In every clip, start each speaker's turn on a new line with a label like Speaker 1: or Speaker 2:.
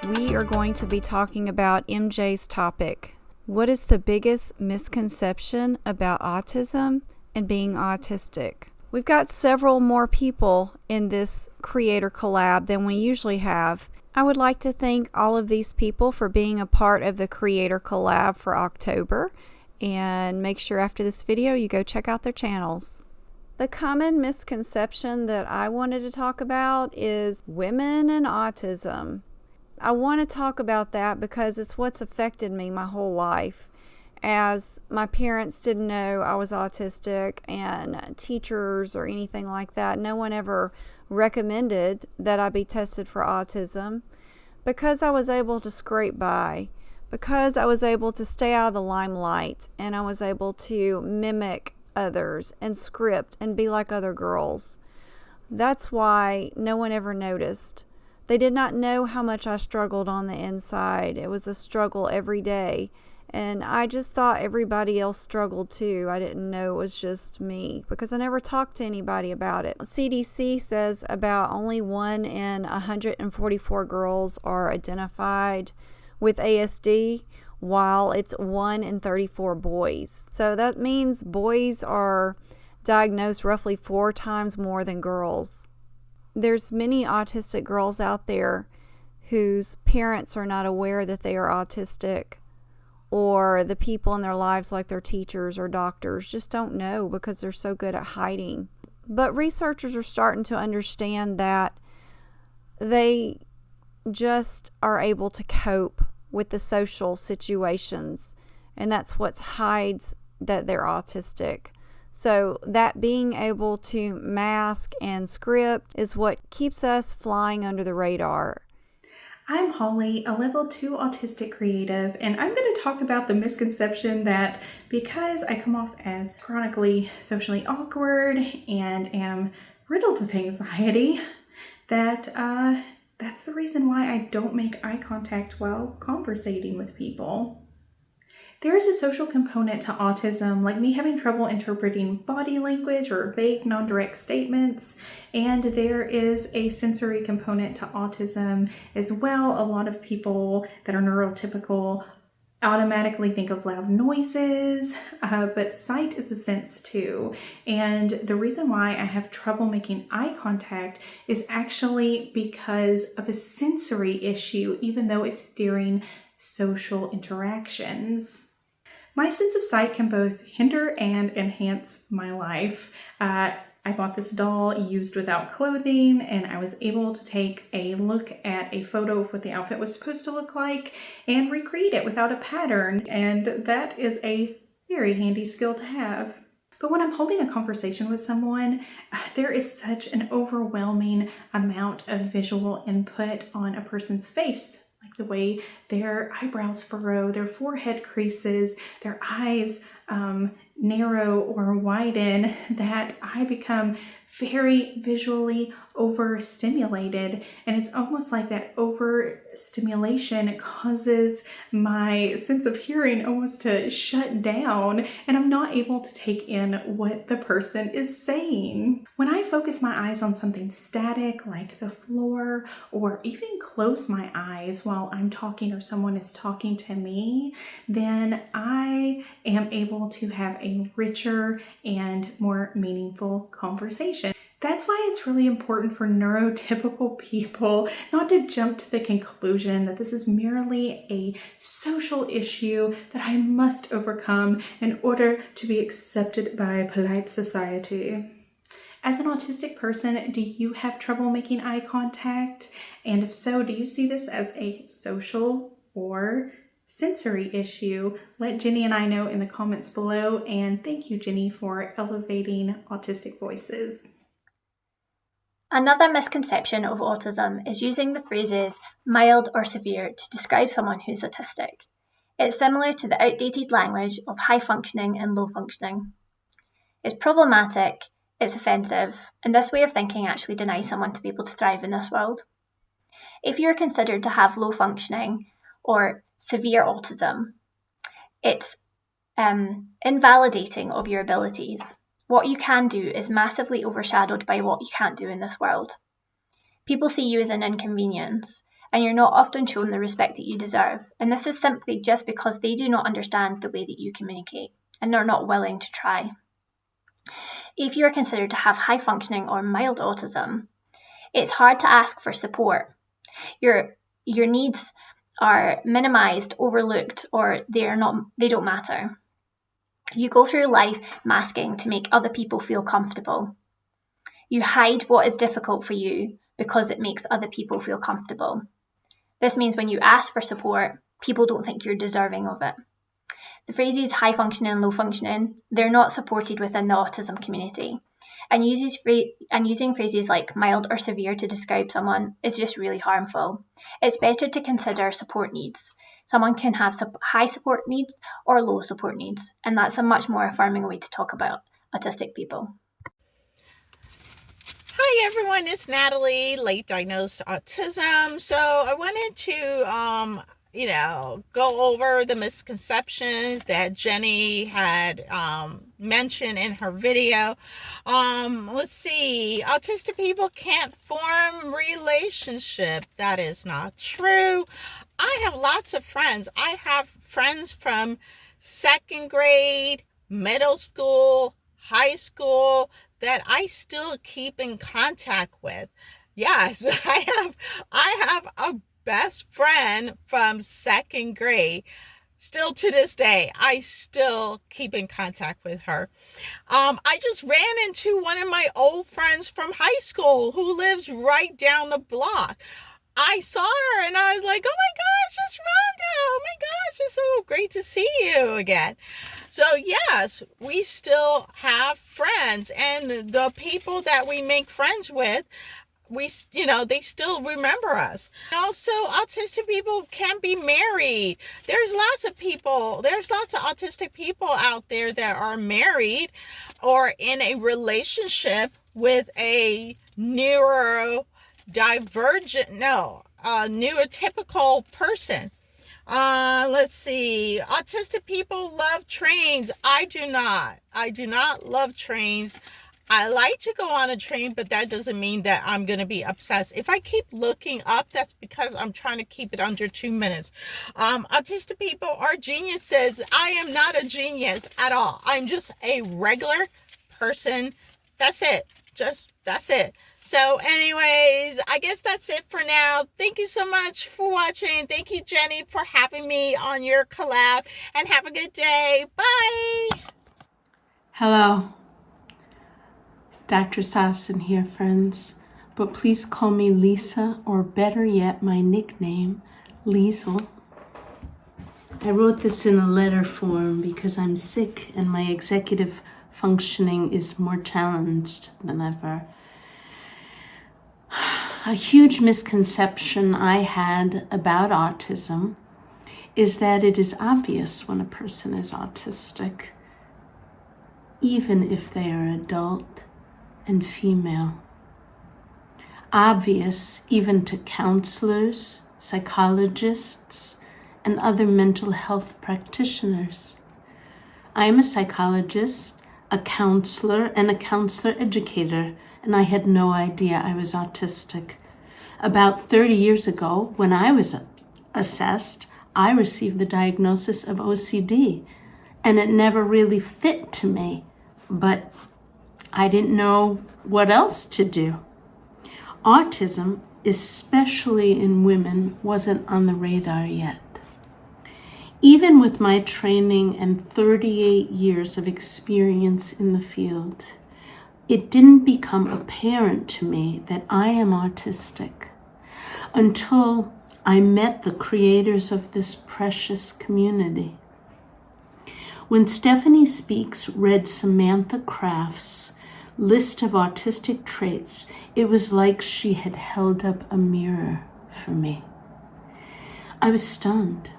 Speaker 1: We are going to be talking about MJ's topic. What is the biggest misconception about autism and being autistic? We've got several more people in this creator collab than we usually have. I would like to thank all of these people for being a part of the creator collab for October, and make sure after this video you go check out their channels. The common misconception that I wanted to talk about is women and autism. I want to talk about that because it's what's affected me my whole life, as my parents didn't know I was autistic, and teachers or anything like that, no one ever recommended that I be tested for autism. Because I was able to scrape by, because I was able to stay out of the limelight, and I was able to mimic others and script and be like other girls. That's why no one ever noticed. They did not know how much I struggled on the inside. It was a struggle every day. And I just thought everybody else struggled too. I didn't know it was just me because I never talked to anybody about it. CDC says about only 1 in 144 girls are identified with ASD, while it's 1 in 34 boys. So that means boys are diagnosed roughly 4 times more than girls. There's many autistic girls out there whose parents are not aware that they are autistic, or the people in their lives like their teachers or doctors just don't know because they're so good at hiding. But researchers are starting to understand that they just are able to cope with the social situations, and that's what hides that they're autistic. So that being able to mask and script is what keeps us flying under the radar.
Speaker 2: I'm Holly, a level 2 autistic creative, and I'm going to talk about the misconception that because I come off as chronically socially awkward and am riddled with anxiety, that that's the reason why I don't make eye contact while conversating with people. There is a social component to autism, like me having trouble interpreting body language or vague, non-direct statements, and there is a sensory component to autism as well. A lot of people that are neurotypical automatically think of loud noises, but sight is a sense too. And the reason why I have trouble making eye contact is actually because of a sensory issue, even though it's during social interactions. My sense of sight can both hinder and enhance my life. I bought this doll used without clothing, and I was able to take a look at a photo of what the outfit was supposed to look like and recreate it without a pattern, and that is a very handy skill to have. But when I'm holding a conversation with someone, there is such an overwhelming amount of visual input on a person's face. Like the way their eyebrows furrow, their forehead creases, their eyes narrow or widen, that I become very visually overstimulated. And it's almost like that overstimulation causes my sense of hearing almost to shut down, and I'm not able to take in what the person is saying. When I focus my eyes on something static like the floor, or even close my eyes while I'm talking or someone is talking to me, then I am able to have a richer and more meaningful conversation. That's why it's really important for neurotypical people not to jump to the conclusion that this is merely a social issue that I must overcome in order to be accepted by a polite society. As an autistic person, do you have trouble making eye contact? And if so, do you see this as a social or sensory issue? Let Jenny and I know in the comments below, and thank you, Jenny, for elevating autistic voices.
Speaker 3: Another misconception of autism is using the phrases mild or severe to describe someone who's autistic. It's similar to the outdated language of high functioning and low functioning. It's problematic, it's offensive, and this way of thinking actually denies someone to be able to thrive in this world. If you're considered to have low functioning or severe autism, it's invalidating of your abilities. What you can do is massively overshadowed by what you can't do in this world. People see you as an inconvenience, and you're not often shown the respect that you deserve. And this is simply just because they do not understand the way that you communicate, and are not willing to try. If you are considered to have high functioning or mild autism, it's hard to ask for support. Your needs are minimized, overlooked, or they don't matter. You go through life masking to make other people feel comfortable. You hide what is difficult for you because it makes other people feel comfortable. This means when you ask for support, people don't think you're deserving of it. The phrases high functioning and low functioning, they're not supported within the autism community. And using phrases like mild or severe to describe someone is just really harmful. It's better to consider support needs. Someone can have high support needs or low support needs, and that's a much more affirming way to talk about autistic people.
Speaker 4: Hi everyone, it's Natalie, late diagnosed autism. So I wanted to go over the misconceptions that Jenny had mentioned in her video. Let's see. Autistic people can't form relationship. That is not true. I have lots of friends. I have friends from second grade, middle school, high school that I still keep in contact with. Yes, I have a best friend from second grade. Still to this day, I still keep in contact with her. I just ran into one of my old friends from high school who lives right down the block. I saw her and I was like, oh my gosh, it's Rhonda. Oh my gosh, it's so great to see you again. So yes, we still have friends, and the people that we make friends with, they still remember us. Also, autistic people can be married. There's lots of autistic people out there that are married or in a relationship with a neurotypical person. Let's see. Autistic people love trains. I do not love trains. I like to go on a train, but that doesn't mean that I'm going to be obsessed. If I keep looking up, that's because I'm trying to keep it under 2 minutes. Autistic people are geniuses. I am not a genius at all. I'm just a regular person. That's it. That's it. So anyways, I guess that's it for now. Thank you so much for watching. Thank you, Jenny, for having me on your collab, and have a good day. Bye.
Speaker 5: Hello. Dr. Sasson here, friends, but please call me Lisa, or better yet, my nickname, Liesel. I wrote this in a letter form because I'm sick and my executive functioning is more challenged than ever. A huge misconception I had about autism is that it is obvious when a person is autistic, even if they are adult and female. Obvious even to counselors, psychologists, and other mental health practitioners. I am a psychologist, a counselor, and a counselor educator, and I had no idea I was autistic. About 30 years ago, when I was assessed, I received the diagnosis of OCD, and it never really fit to me, but I didn't know what else to do. Autism, especially in women, wasn't on the radar yet. Even with my training and 38 years of experience in the field, it didn't become apparent to me that I am autistic until I met the creators of this precious community. When Stephanie Speaks read Samantha Craft's list of autistic traits, it was like she had held up a mirror for me. I was stunned.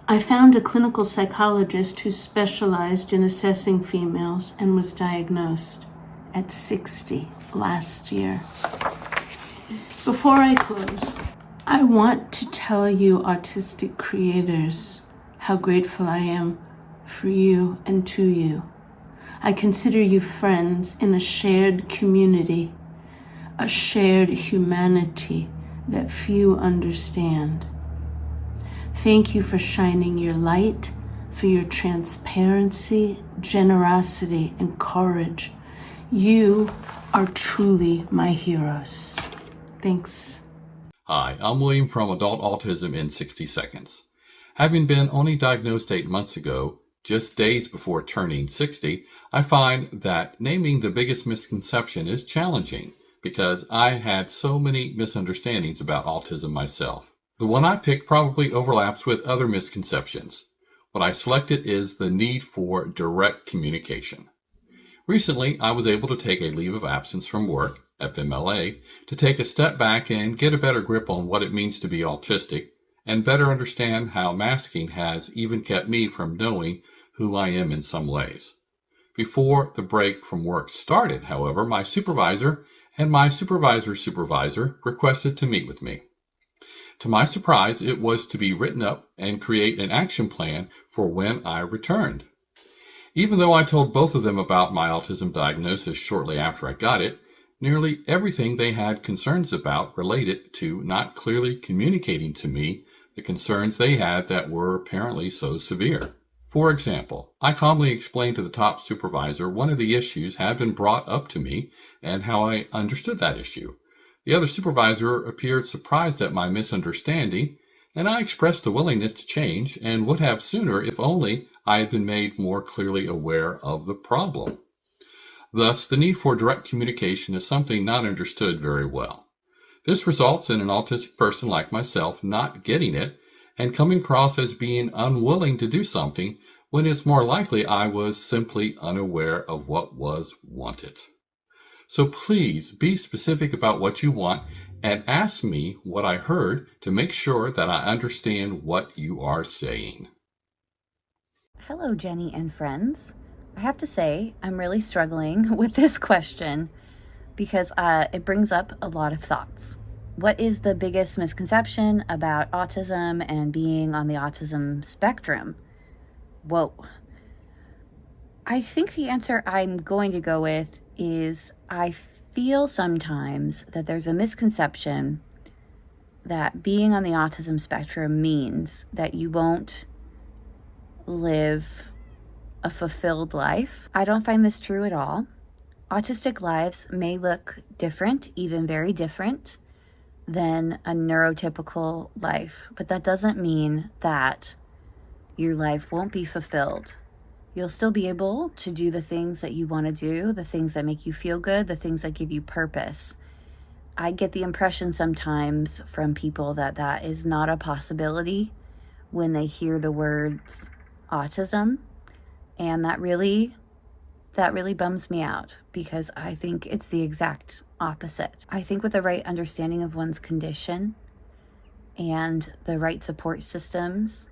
Speaker 5: I found a clinical psychologist who specialized in assessing females and was diagnosed at 60 last year. Before I close, I want to tell you autistic creators how grateful I am for you and to you. I consider you friends in a shared community, a shared humanity that few understand. Thank you for shining your light, for your transparency, generosity, and courage. You are truly my heroes. Thanks.
Speaker 6: Hi, I'm William from Adult Autism in 60 Seconds. Having been only diagnosed 8 months ago, just days before turning 60, I find that naming the biggest misconception is challenging because I had so many misunderstandings about autism myself. The one I picked probably overlaps with other misconceptions. What I selected is the need for direct communication. Recently, I was able to take a leave of absence from work, FMLA, to take a step back and get a better grip on what it means to be autistic and better understand how masking has even kept me from knowing who I am in some ways. Before the break from work started, however, my supervisor and my supervisor's supervisor requested to meet with me. To my surprise, it was to be written up and create an action plan for when I returned. Even though I told both of them about my autism diagnosis shortly after I got it, nearly everything they had concerns about related to not clearly communicating to me the concerns they had that were apparently so severe. For example, I calmly explained to the top supervisor one of the issues had been brought up to me and how I understood that issue. The other supervisor appeared surprised at my misunderstanding, and I expressed a willingness to change and would have sooner if only I had been made more clearly aware of the problem. Thus, the need for direct communication is something not understood very well. This results in an autistic person like myself not getting it and coming across as being unwilling to do something when it's more likely I was simply unaware of what was wanted. So please be specific about what you want and ask me what I heard to make sure that I understand what you are saying.
Speaker 7: Hello, Jenny and friends. I have to say, I'm really struggling with this question because it brings up a lot of thoughts. What is the biggest misconception about autism and being on the autism spectrum? Whoa. I think the answer I'm going to go with is I feel sometimes that there's a misconception that being on the autism spectrum means that you won't live a fulfilled life. I don't find this true at all. Autistic lives may look different, even very different, than a neurotypical life, but that doesn't mean that your life won't be fulfilled. You'll still be able to do the things that you want to do, the things that make you feel good, the things that give you purpose. I get the impression sometimes from people that that is not a possibility when they hear the words autism, and that really bums me out because I think it's the exact opposite. I think with the right understanding of one's condition and the right support systems,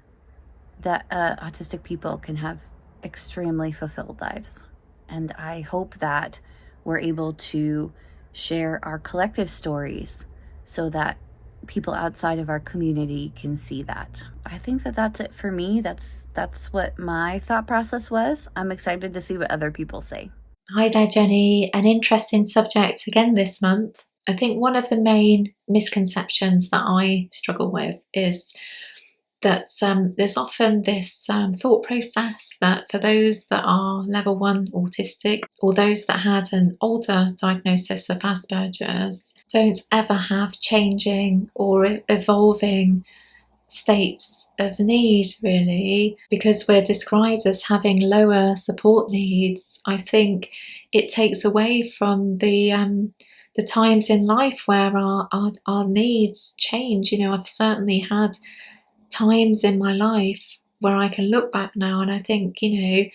Speaker 7: that autistic people can have extremely fulfilled lives. And I hope that we're able to share our collective stories so that people outside of our community can see that. I think that that's it for me. That's what my thought process was. I'm excited to see what other people say.
Speaker 8: Hi there, Jenny. An interesting subject again this month. I think one of the main misconceptions that I struggle with is that there's often this thought process that for those that are level 1 autistic or those that had an older diagnosis of Asperger's don't ever have changing or evolving states of need, really, because we're described as having lower support needs. I think it takes away from the times in life where our needs change. You know, I've certainly had times in my life where I can look back now and I think, you know,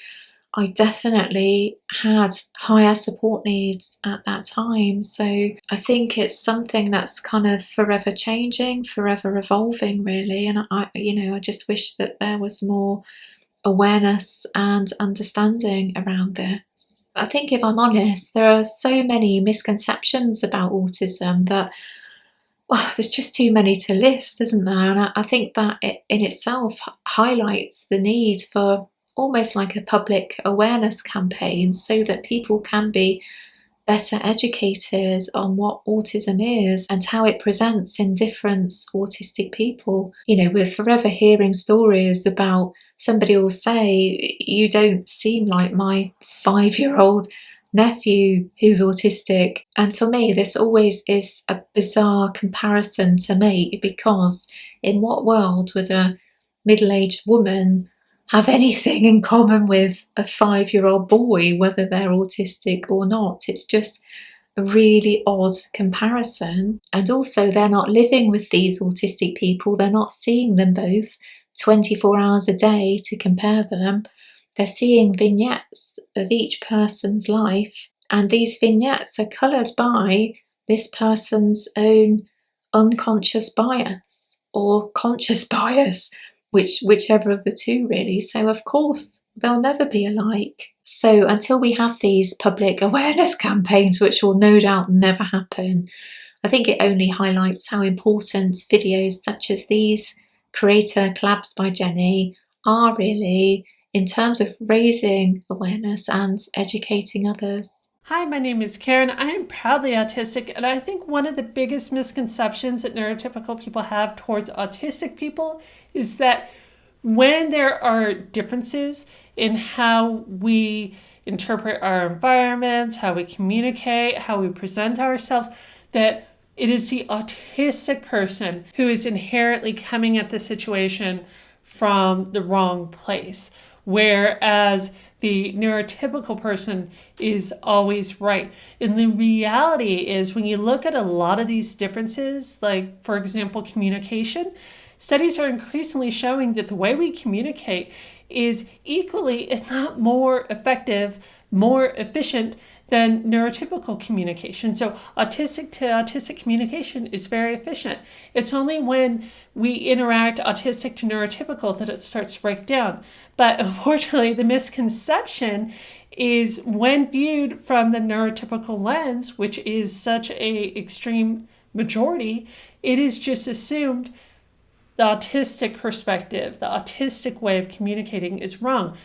Speaker 8: I definitely had higher support needs at that time. So I think it's something that's kind of forever changing, forever evolving, really. And I just wish that there was more awareness and understanding around this. I think if I'm honest, there are so many misconceptions about autism that there's just too many to list, isn't there? And I think that it in itself highlights the need for almost like a public awareness campaign so that people can be better educated on what autism is and how it presents in different autistic people. We're forever hearing stories about somebody will say, "You don't seem like my 5-year-old nephew who's autistic." And for me, this always is a bizarre comparison to make, because in what world would a middle-aged woman have anything in common with a 5-year-old boy, whether they're autistic or not? It's just a really odd comparison. And also, they're not living with these autistic people, they're not seeing them both 24 hours a day to compare them. They're seeing vignettes of each person's life, and these vignettes are coloured by this person's own unconscious bias or conscious bias, whichever of the two really. So of course they'll never be alike. So until we have these public awareness campaigns, which will no doubt never happen, I think it only highlights how important videos such as these Creator Collabs by Jenny are really, in terms of raising awareness and educating others.
Speaker 9: Hi, my name is Karen. I am proudly autistic, and I think one of the biggest misconceptions that neurotypical people have towards autistic people is that when there are differences in how we interpret our environments, how we communicate, how we present ourselves, that it is the autistic person who is inherently coming at the situation from the wrong place, whereas the neurotypical person is always right. And the reality is, when you look at a lot of these differences, like, for example, communication, studies are increasingly showing that the way we communicate is equally, if not more effective, more efficient than neurotypical communication. So autistic to autistic communication is very efficient. It's only when we interact autistic to neurotypical that it starts to break down. But unfortunately, the misconception is, when viewed from the neurotypical lens, which is such a extreme majority, it is just assumed the autistic perspective, the autistic way of communicating is wrong.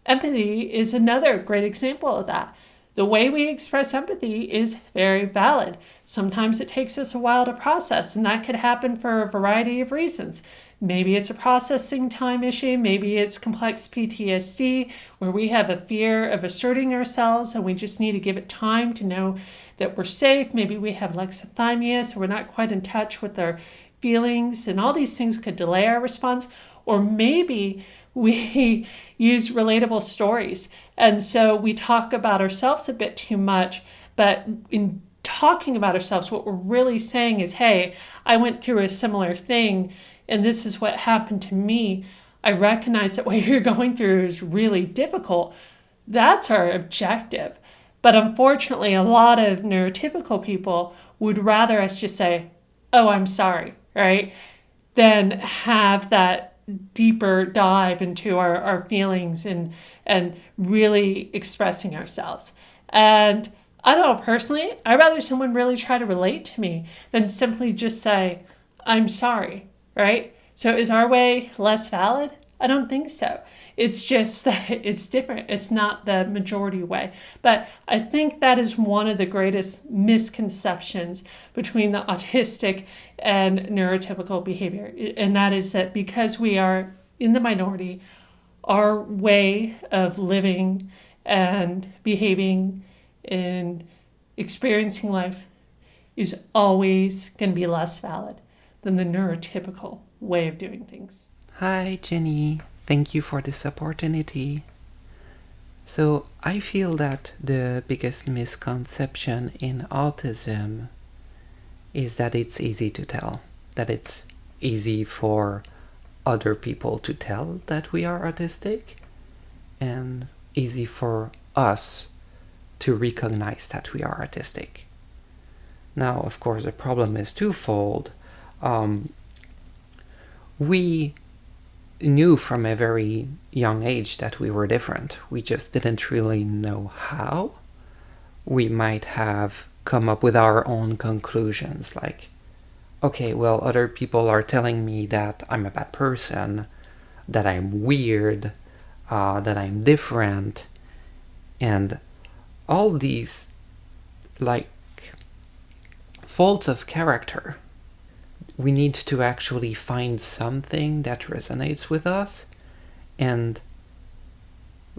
Speaker 9: Empathy is another great example of that. The way we express empathy is very valid. Sometimes it takes us a while to process, and that could happen for a variety of reasons. Maybe it's a processing time issue. Maybe it's complex PTSD, where we have a fear of asserting ourselves and we just need to give it time to know that we're safe. Maybe we have alexithymia, so we're not quite in touch with our feelings, and all these things could delay our response. Or maybe we use relatable stories, and so we talk about ourselves a bit too much, but in talking about ourselves, what we're really saying is, hey, I went through a similar thing, and this is what happened to me. I recognize that what you're going through is really difficult. That's our objective. But unfortunately, a lot of neurotypical people would rather us just say, oh, I'm sorry, right? Than have that deeper dive into our feelings and really expressing ourselves. And I don't know, personally, I'd rather someone really try to relate to me than simply just say, I'm sorry, right? So is our way less valid? I don't think so. It's just that it's different. It's not the majority way. But I think that is one of the greatest misconceptions between the autistic and neurotypical behavior. And that is that because we are in the minority, our way of living and behaving and experiencing life is always going to be less valid than the neurotypical way of doing things.
Speaker 10: Hi, Jenny. Thank you for this opportunity. So I feel that the biggest misconception in autism is that it's easy to tell, that it's easy for other people to tell that we are autistic, and easy for us to recognize that we are autistic. Now, of course, the problem is twofold. We knew from a very young age that we were different. We just didn't really know how. We might have come up with our own conclusions, like, okay, well, other people are telling me that I'm a bad person, that I'm weird, that I'm different, and all these like faults of character. We need to actually find something that resonates with us, and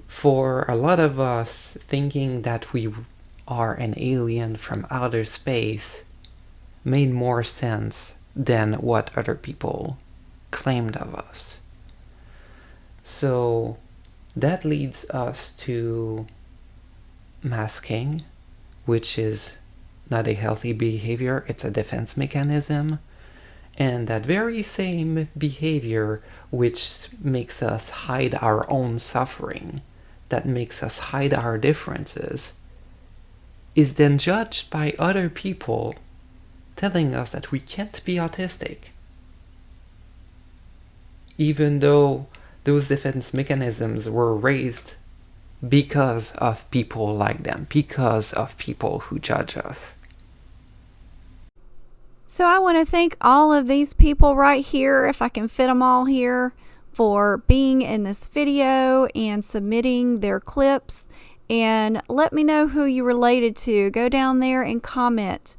Speaker 10: for a lot of us, thinking that we are an alien from outer space made more sense than what other people claimed of us. So that leads us to masking, which is not a healthy behavior, it's a defense mechanism. And that very same behavior which makes us hide our own suffering, that makes us hide our differences, is then judged by other people telling us that we can't be autistic. Even though those defense mechanisms were raised because of people like them, because of people who judge us.
Speaker 1: So I want to thank all of these people right here, if I can fit them all here, for being in this video and submitting their clips. And let me know who you related to. Go down there and comment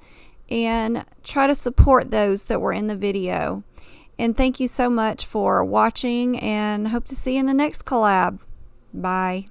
Speaker 1: and try to support those that were in the video. And thank you so much for watching, and hope to see you in the next collab. Bye.